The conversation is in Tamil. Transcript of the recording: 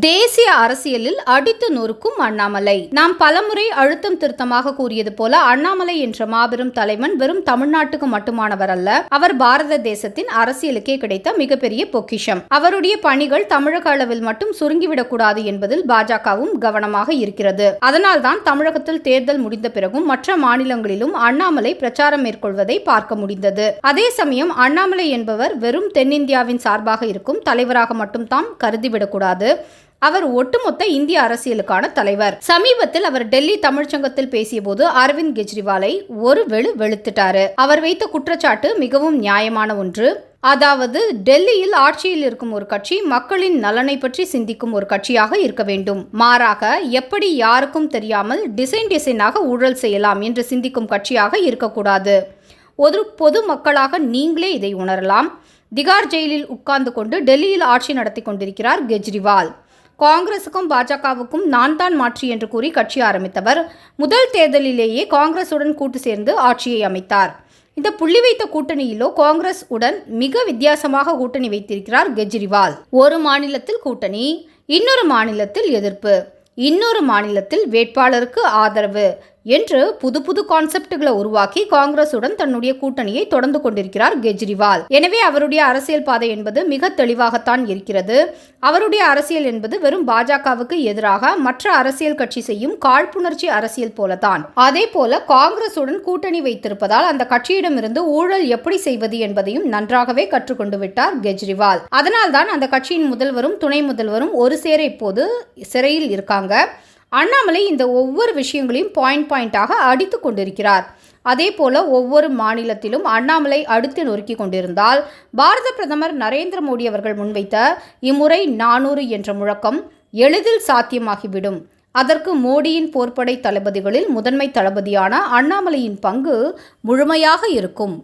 தேசிய அரசியலில் அடித்து நொறுக்கும் அண்ணாமலை. நாம் பலமுறை அழுத்தம் திருத்தமாக கூறியது போல அண்ணாமலை என்ற மாபெரும் தலைவன் வெறும் தமிழ்நாட்டுக்கு மட்டுமானவர் அல்ல. அவர் பாரத தேசத்தின் அரசியலுக்கே கிடைத்த மிகப்பெரிய பொக்கிஷம். அவருடைய பணிகள் தமிழக அளவில் மட்டும் சுருங்கிவிடக்கூடாது என்பதில் பாஜகவும் கவனமாக இருக்கிறது. அதனால்தான் தமிழகத்தில் தேர்தல் முடிந்த பிறகும் மற்ற மாநிலங்களிலும் அண்ணாமலை பிரச்சாரம் மேற்கொள்வதை பார்க்க முடிந்தது. அதே சமயம் அண்ணாமலை என்பவர் வெறும் தென்னிந்தியாவின் சார்பாக இருக்கும் தலைவராக மட்டும் தாம் கருதிவிடக்கூடாது. அவர் ஒட்டுமொத்த இந்திய அரசியலுக்கான தலைவர். சமீபத்தில் அவர் டெல்லி தமிழ்ச்சங்கத்தில் பேசிய போது அரவிந்த் கெஜ்ரிவாலை ஒரு வெளுத்துட்டாரு. அவர் வைத்த குற்றச்சாட்டு மிகவும் நியாயமான ஒன்று. அதாவது டெல்லியில் ஆட்சியில் இருக்கும் ஒரு கட்சி மக்களின் நலனை பற்றி சிந்திக்கும் ஒரு கட்சியாக இருக்க வேண்டும். மாறாக எப்படி யாருக்கும் தெரியாமல் டிசைனாக ஊழல் செய்யலாம் என்று சிந்திக்கும் கட்சியாக இருக்கக்கூடாது. ஒரு பொது மக்களாக நீங்களே இதை உணரலாம். திகார் ஜெயிலில் உட்கார்ந்து கொண்டு டெல்லியில் ஆட்சி நடத்தி கொண்டிருக்கிறார் கெஜ்ரிவால். காங்கிரசுக்கும் பாஜகவுக்கும் நான் தான் மாற்றி என்று கூறி கட்சி ஆரம்பித்தவர். முதல் தேர்தலிலேயே காங்கிரசுடன் கூட்டு சேர்ந்து ஆட்சியை அமைத்தார். இந்த புள்ளி வைத்த கூட்டணியிலோ காங்கிரஸ் உடன் மிக வித்தியாசமாக கூட்டணி வைத்திருக்கிறார் கெஜ்ரிவால். ஒரு மாநிலத்தில் கூட்டணி, இன்னொரு மாநிலத்தில் எதிர்ப்பு, இன்னொரு மாநிலத்தில் வேட்பாளருக்கு ஆதரவு என்று புது கான்செப்டுகளை உருவாக்கி காங்கிரசுடன் தன்னுடைய கூட்டணியை தொடர்ந்து கொண்டிருக்கிறார் கெஜ்ரிவால். எனவே அவருடைய அரசியல் பாதை என்பது மிக தெளிவாகத்தான் இருக்கிறது. அவருடைய அரசியல் என்பது வெறும் பாஜகவுக்கு எதிராக மற்ற அரசியல் கட்சி செய்யும் காழ்ப்புணர்ச்சி அரசியல் போலதான். அதே போல காங்கிரசுடன் கூட்டணி வைத்திருப்பதால் அந்த கட்சியிடமிருந்து ஊழல் எப்படி செய்வது என்பதையும் நன்றாகவே கற்றுக்கொண்டு விட்டார் கெஜ்ரிவால். அதனால்தான் அந்த கட்சியின் முதல்வரும் துணை முதல்வரும் ஒரு சேர இப்போது சிறையில் இருக்காங்க. அண்ணாமலை இந்த ஒவ்வொரு விஷயங்களையும் பாயிண்டாக அடித்து கொண்டிருக்கிறார். அதே போல ஒவ்வொரு மாநிலத்திலும் அண்ணாமலை அடித்து நொறுக்கி கொண்டிருந்தால் பாரத பிரதமர் நரேந்திர மோடி அவர்கள் முன்வைத்த இம்முறை 400 என்ற முழக்கம் எளிதில் சாத்தியமாகிவிடும். அதற்கு மோடியின் போர்ப்படை தளபதிகளில் முதன்மை தளபதியான அண்ணாமலையின் பங்கு முழுமையாக இருக்கும்.